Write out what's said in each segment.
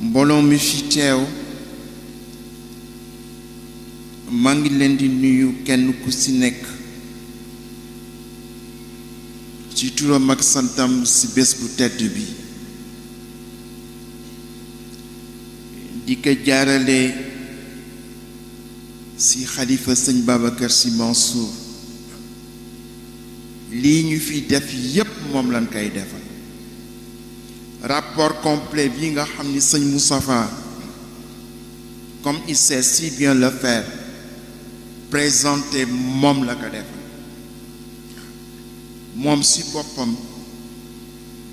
mbooloo mi fi teew maa ngi leen di nuyu kenn ku ci nekk ci turam ak santam ci bés bu tedd bi di ko jaarale ci xalifa sëñ Babacar Sy Mansour lii ñu fi def yépp moom lañ koy defal rapport complet bi nga xam ni sëñ Moustapha comme il sait si bien le faire présenté moom la ko defal moom si boppam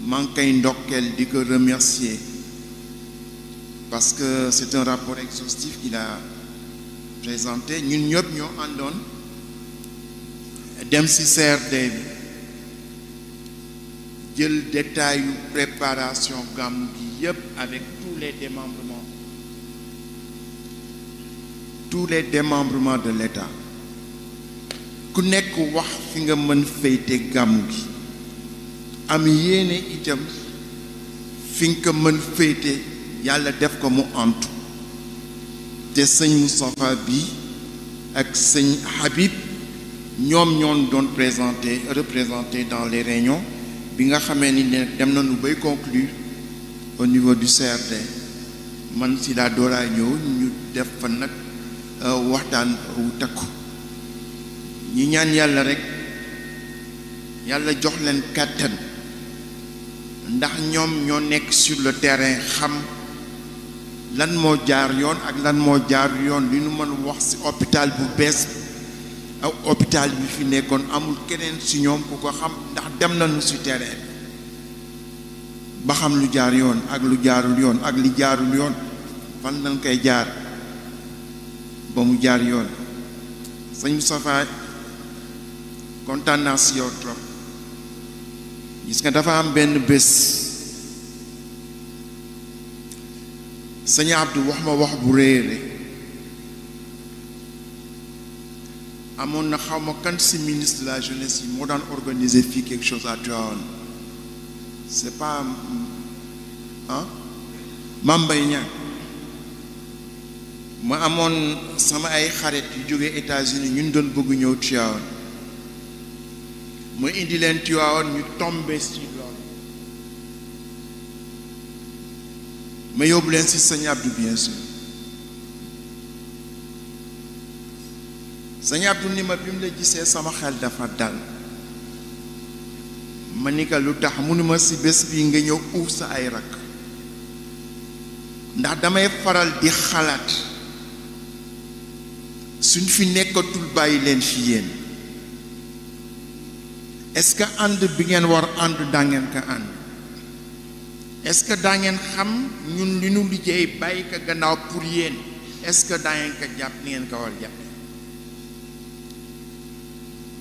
maa ngi koy ndokkeel di ko remercier parce que c'est un rapport exhaustif qu'il a présenté ñun ñëpp ñoo àndoon dem ci CRD bi jël détail yu préparation gàmmu gi yépp avec tous les démembrements de l'État ku nekk wax fi nga mën féete gàmmu gi am yéene itam fi nga ko mën féete yàlla def ko mu antu te sëñ Moustapha bi ak sëñ Habib ñoom ñoon doon représenté dans les réunions bi nga xamee ni ne dem nañu bay conclure au niveau du CRD man si laa dooraa ñëw ñu def fa nag waxtaan wu takku ñi ñaan yàlla rek yàlla jox leen kàttan ndax ñoom ñoo nekk sur le terrain xam lan moo jaar yoon ak lan moo jaar yoon li nu mën wax ci hôpital bu bees ak hôpital bi fi nekkoon amul keneen ci ñoom ku ko xam ndax dem nañu ci terrain ba xam lu jaar yoon ak lu jaarul yoon ak li jaarul yoon fan lañ koy jaar ba mu jaar yoon sëñ Moustapha kontaan naa ci yow trop gis nga dafa am benn bés sëñ Abdou wax ma wax bu réere amoon na xaw ma kan ci ministre de la jeunesse yi moo daan organiser fii quelque chose à Tivaouane c'est pas Mame Mbaye Niang ma amoon sama ay xarit yu jógee États-Unis ñun doon bëgg ñëw Tivaouane ma indi leen Tivaouane ñu tombé ci loolu ma yóbbu leen ci sëñ Abdou bien sûr sëñ Abdou ni ma bi mu la gisee sama xel dafa dal ma ni ka lu tax mënuma ci bés bi nga ñëw uuf sa ay rakk ndax damay faral di xalaat suñ fi nekkatul bàyyi leen fi yéen est-ce que ànd bi ngeen war ànd dangeen ko ànd est-ce que dangeen xam ñun li nu liggéey bàyyi ko gannaaw pour yéen est-ce que dangeen ko jàpp ni ngeen ko war jàpp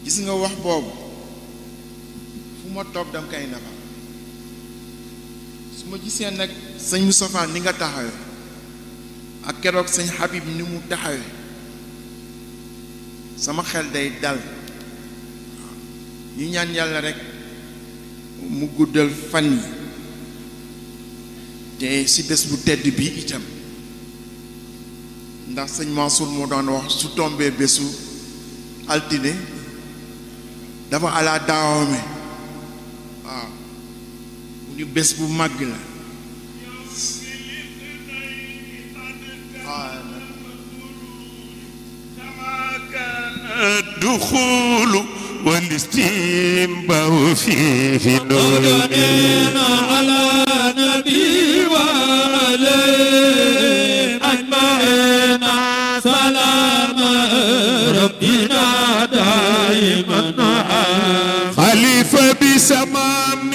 gis nga wax boobu fu ma toog dam koy nafa su ma gisee nag sëñ Moustapha ni nga taxawe ak keroog sëñ Habib ni mu taxawe sama xel day dal ñu ñaan yàlla rek mu guddal fan yi te ci bés bu tedd bi itam ndax sëñ Mansour moo daan wax su tombee bésu altine dafa ala daawame waaw mu ni bés bu màgg la الدخول والاستنباء فيه نور على نبي وعليه أجمعين سلام ربنا دائما خليفة بسمام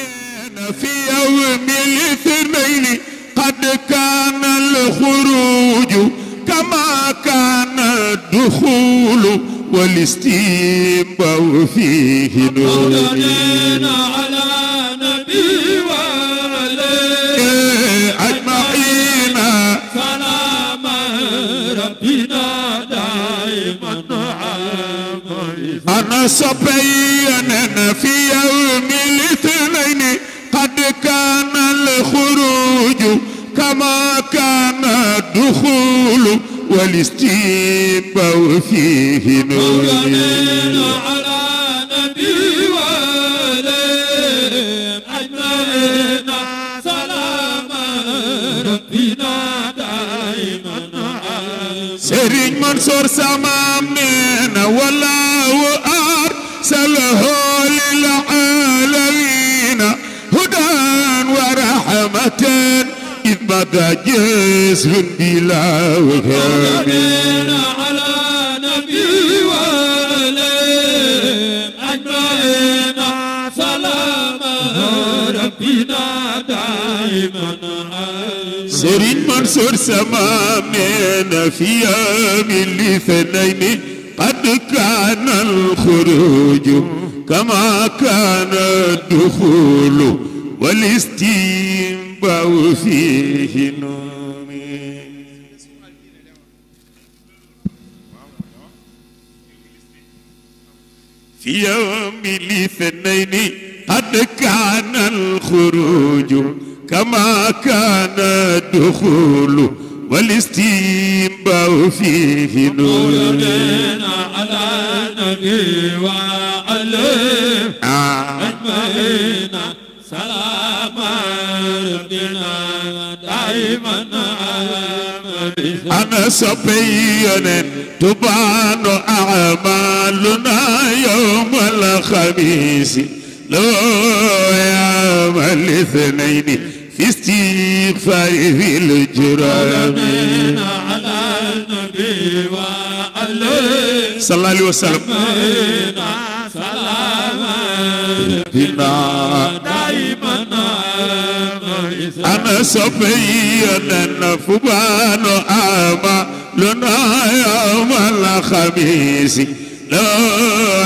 في يوم الاثنين قد كان الخروج كما كان الدخول والاستنباء فيه نور على نبي وعليه أجمعين سلام ربنا دائما أنا صبينا في يوم الاثنين قد كان الخروج كما كما كان الدخول والاستيباء فيه نور على نبي وآله أجمعين سلام ربنا دائما سرين منصور سمامنا والله أرسله للعالمين هدى ورحمة إذ بدا جسر بلا وهاب على نبي وآله أجمعين سلام ربنا دائما سرين منصور سمامنا في يوم الاثنين قد كان الخروج كما كان الدخول والاستنباء فيه نوم في يوم الاثنين قد كان الخروج كما كان الدخول والاستنباء فيه نور على نبي وعليه أجمعين سلام ربنا دائما أنا صبيا تبان أعمالنا يوم الخميس لو يوم الاثنين في استغفار في الجرام على النبي وعليه صلى الله عليه وسلم سلام ربنا دائما أنا صبيا فبان أعمالنا يوم الخميس لو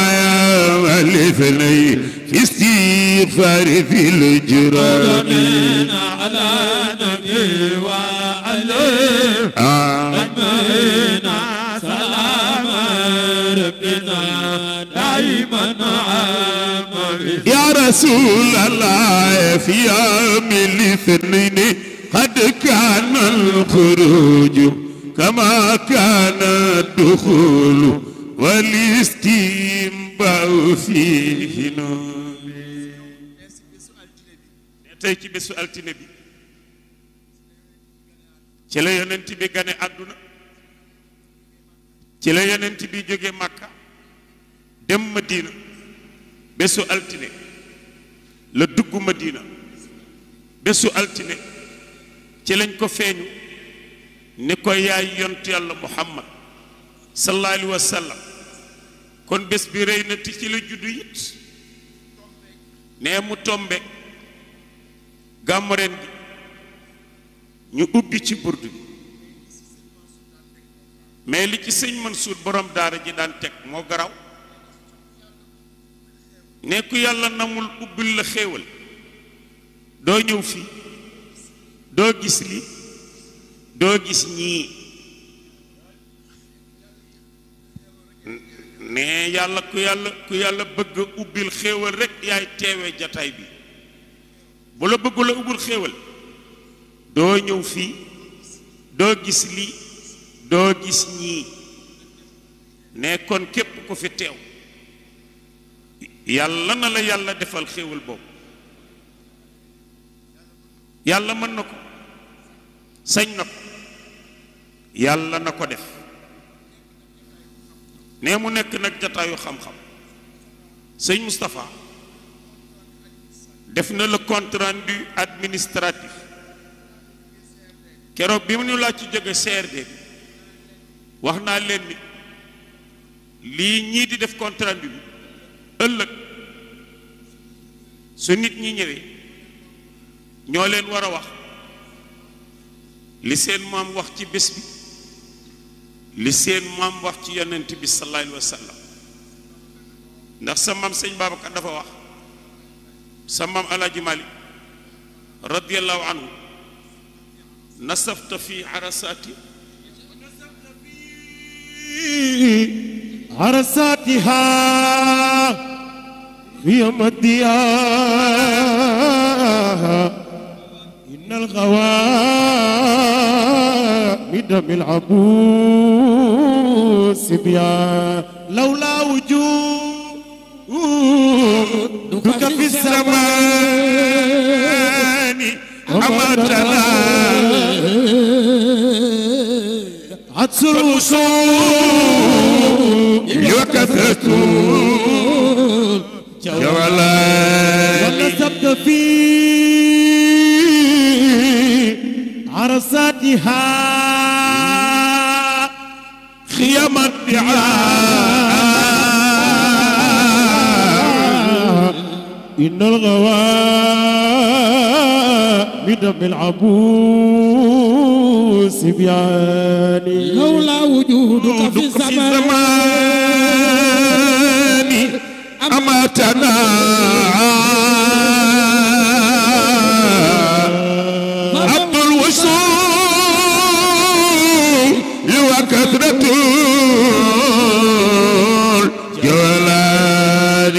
يوم الاثنين في استغفار في الجرام على نبي وعليه أجمعين سلام ربنا دائما يا رسول الله في يوم الاثنين قد كان الخروج كما كان الدخول والاستنباء فيه نور tey ci bésu altine bi ci la yonent bi gane àdduna ci la yonent bi jóge Makka dem Madina bésu altine la dugg Madina bésu altine ci lañ ko feeñu ni ko yaay yontu yàlla Muhammad sallallahu alayhi wa sallam kon bés bi rëy na ti ci la juddu it nee mu tombe gàmmu ren gi ñu ubbi ci burdu bi mais li ci sëñ Mansour borom daara ji daan teg moo garaw ne ku yàlla namul ubbil la xéewal doo ñëw fii doo gis li doo gis ñii ne yàlla ku yàlla bëgg ubbil xéewal rek yaay teewe jataay bi bu la bëggu la ubbul xéewal doo ñëw fii doo gis lii doo gis ñii ne kon képp ku fi teew yàlla na la yàlla defal xéewal boobu yàlla mën na ko sañ na ko yàlla na ko def ne mu nekk nag jataayu xam-xam sëñ Moustapha def na le compte rendu administratif keroog bi mu ñu laaj ci jóge CRD bi wax naa leen ni lii ñii di def compte rendu bi ëllëg su nit ñi ñëwee ñoo leen war a wax li seen maam wax ci bés bi li seen maam wax ci yonent bi sallallahu alayhi wa sallam ndax sa maam sëñ Babacar dafa wax sa maam Alaaji Malik radiyallahu anhu nasafta fi arasati عرساتها في مدياها إن الغوام بدم العبوس بيا لولا وجودك في الزمان أمتنا عطس الوصول وكثرة جوالي ونسبت في عرصاتها خيام الدعاء إن الغوام بدم العبوس بياني لولا وجودك في الزمان أماتنا عبد الوصول وكثرة الجلال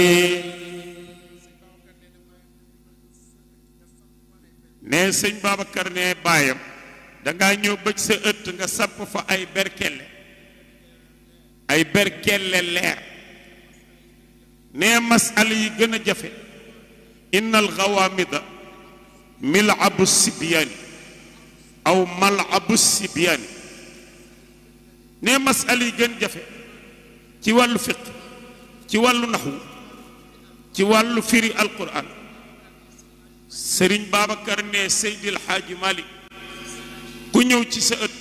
ne sëñ Babacar ne baayam dangaa ñëw bëj sa ëtt nga sapp fa ay berkelle leer ne masala yi gën a jafe innal gawaamida milabu sibyaani aw malabu sibyaani ne masala yi gën jafe ci wàllu fiq ci wàllu naxwu ci wàllu firi alquran sëriñ Babacar ne Seydil Xaaji Malik ku ñëw ci sa ëtt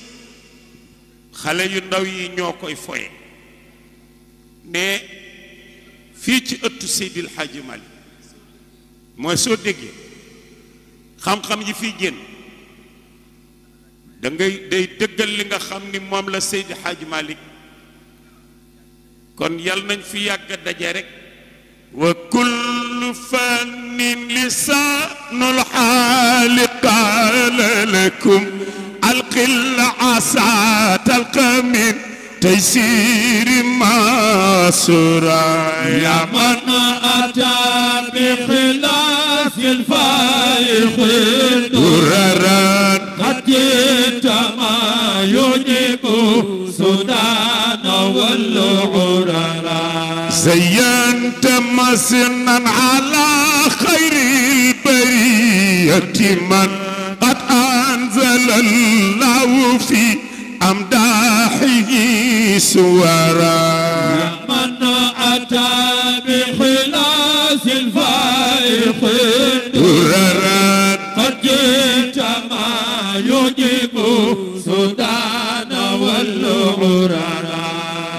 xale yu ndaw yi ñoo koy foye ne fii ci ëttu Seydil Xaaji Malik mooy soo déggee xam-xam yi fii génn da ngay day dëggal li nga xam ni moom la Seydi Xaaji Malik kon yal nañ fi yàgg daje rek wa kullu fannin lisaanul xaali qaala lakum alqil asa talqa min تيسير ماسورا يا من أتى بخلاف الفائق دررا قد جئت ما يجيب سودان والعررا زينت مسنا على خير البرية من قد أنزل الله في أمداحه سورا من أتى بخلاف الفائق دررا قد جئت ما يجيب سودان والعررا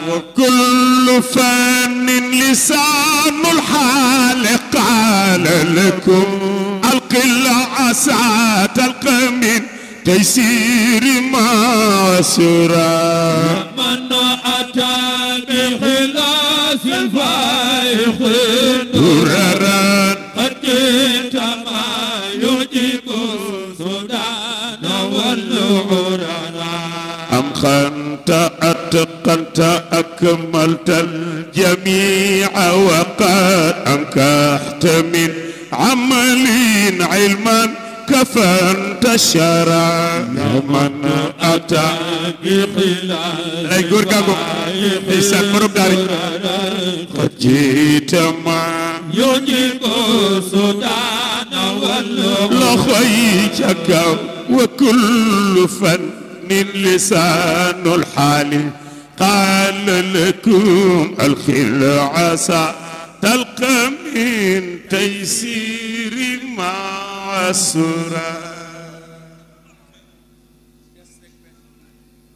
وكل فن لسان الحال قال لكم القل عسى تلقى من تيسير ماسورا من أتى بخلاف الفائق دررا قد جئت ما يجيب سودان والعررا أم خنت أتقنت أكملت الجميع وقد أنكحت من عمل علما كفنت الشرع يا من أتى بخلاف lay góor gaa goog ndeysaan borom daari قد جئت ما يجيب سودان والعررا loxoy ca kaw وكل فن لسان الحال قال لكم الخل عسى تلقى من تيسير معسرا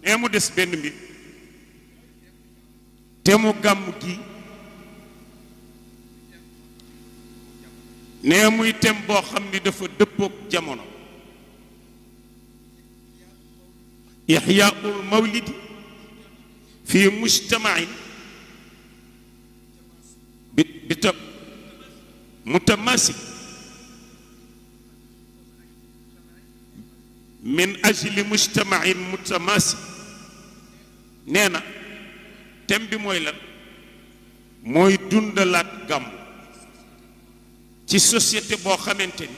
ne mu des benn mbir te mu gàmm gi ne muy tem boo xam ni dafa dëppook jamono ixyaaul mawlidi fi mujtamain bi mutamasik min ajli mujtamain mutamasik nee na thème bi mooy lan mooy dundalaat gàmm ci société boo xamante ni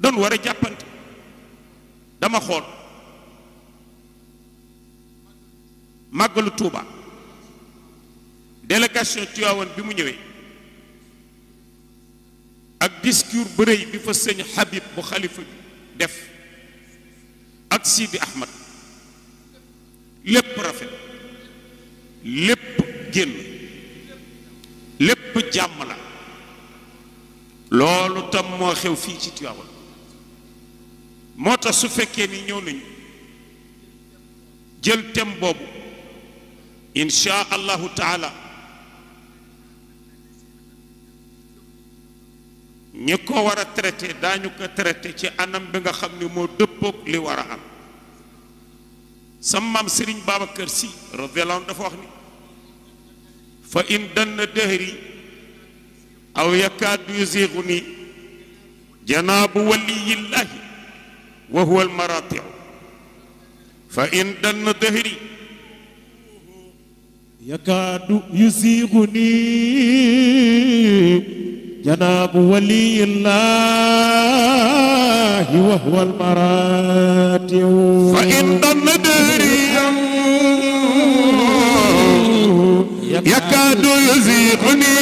doon war a jàppante dama xool màggalu Tuuba délégation Tiwaawan bi mu ñëwee ak discours bu rëy bi fa sëñ Habib bu xalifa bi def ak Sidi Ahmad lépp rafet lépp génn lépp jàmm la loolu tam moo xew fii ci Tiwaawan moo tax su fekkee ni ñëw nañu jël thème boobu insha allahu taala ñi ko war a traité daañu ko traité ci anam bi nga xam ni moo dëppoog li war a am sama maam Sëriñ Babacar Si radiyallahu anhu dafa wax ni fa in danna dëhri aw yakaadu yuzighuni janaabu waliyillahi wa huwa almaratiu fa in danna dëhri yakaadu yuzighuni janaabu waliyillahi wa huwa almaratiu fa in danna dëhri yakaadu yuzighuni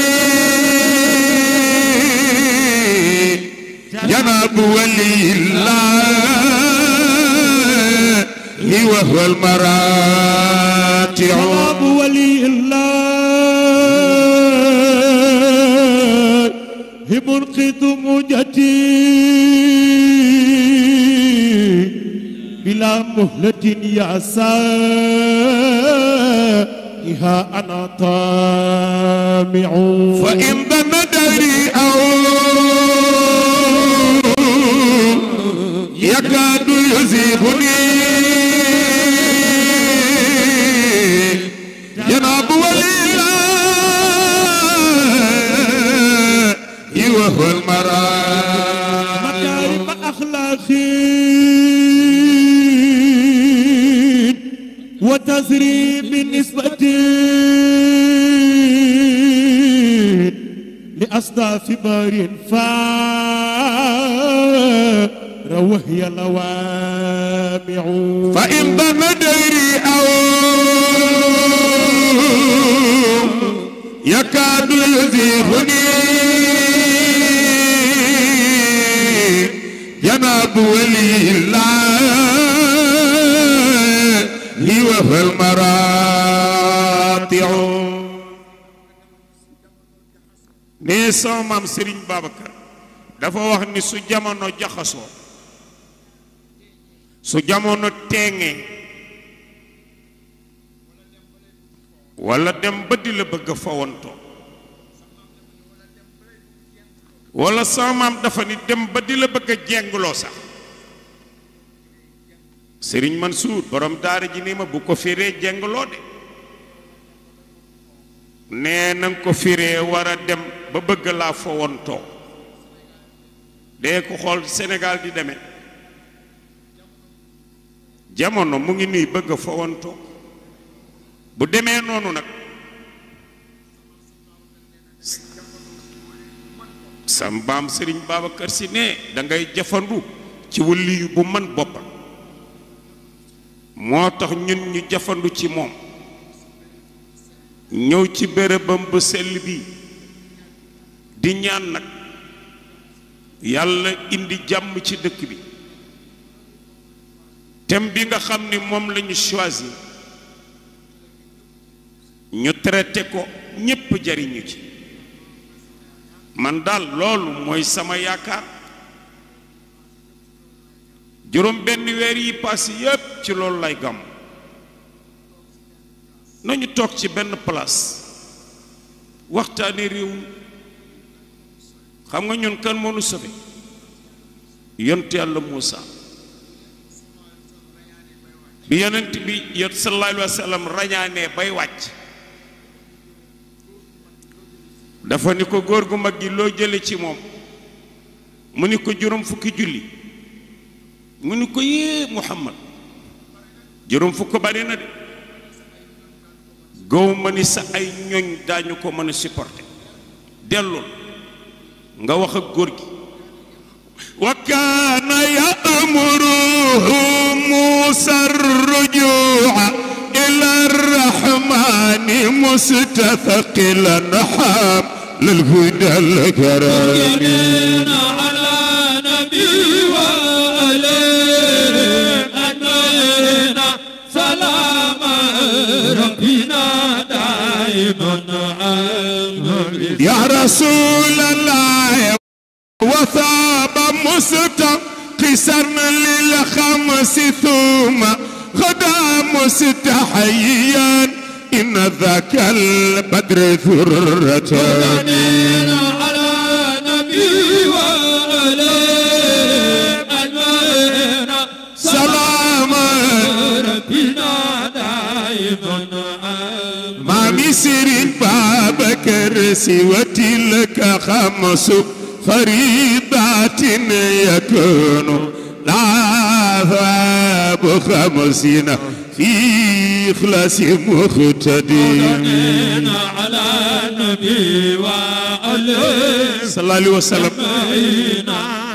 janaabu waliyillahi wa huwa almaratiu janaabu waliyillahi munqidhu mujati bila muhlatin ya'sa أنا طامع فإن ضم داري أو يكاد يزيغني جناب ولي الله وهو المرام مكارم أخلاقي وتزري بالنسبة لأصداف بار وهي لوامع فإن ضم ديري أو يكاد يزيغني جناب ولي الله وهو المراتع ne sama maam Serigne Babacar dafa wax ni su jamono jaxasoo su jamono teengee wala dem ba di la bëgg a fawantoo wala sama maam dafa ni dem ba di la bëgg a jengloo sax Serigne Mansour borom daara ji ni ma bu ko firee jengloo de nee na nga ko firee war a dem ba bëgg laa fawantoo dee ko xool Sénégal di demee jamono mu ngi nuy bëgg a fawantoo bu demee noonu nag sa mbaam Serigne Babacar Sy ne da ngay jafandu ci waliyu bu man boppam moo tax ñun ñu jafandu ci moom ñëw ci bérébam bu sell bi di ñaan nag yàlla indi jàmm ci dëkk bi thème bi nga xam ni moom lañu choisir ñu traité ko ñépp jariñu ci man daal loolu mooy sama yaakaar juróom benn weer yi passé yépp ci loolu lay gàmm nañu toog ci benn place waxtaane réew mi xam nga ñun kan moo nu sauvé yonent yàlla Muusa bi yonent bi sallallahu alayhi wa sallam rañaanee bay wàcc dafa ni ko góor gu mag gi loo jële ci moom mu ni ko juróom fukki julli mu ni ko yée Muhammad juróom fukk bari na de gow ma ni sa ay ñoñ daañu ko mën a supporter dellul nga wax ak góor gi wa kaana ya'muruhu Muusa ar-rujuu ila مستثقلا حام للهدى الكريم على نبي وآله أجمعين سلام ربنا دائما يا رسول الله وثاب مستقسا للخمس ثم غدا مستحيا إن ذاك البدر ذرة على نبي وآله أجمعين سلام ربنا دائما ما بسر بابكر سوى تلك خمس فريضات يكون لا ثواب خمسين في إخلاص مقتدين على النبي وآله صلى الله عليه وسلم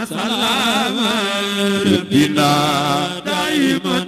سلام ربنا دائما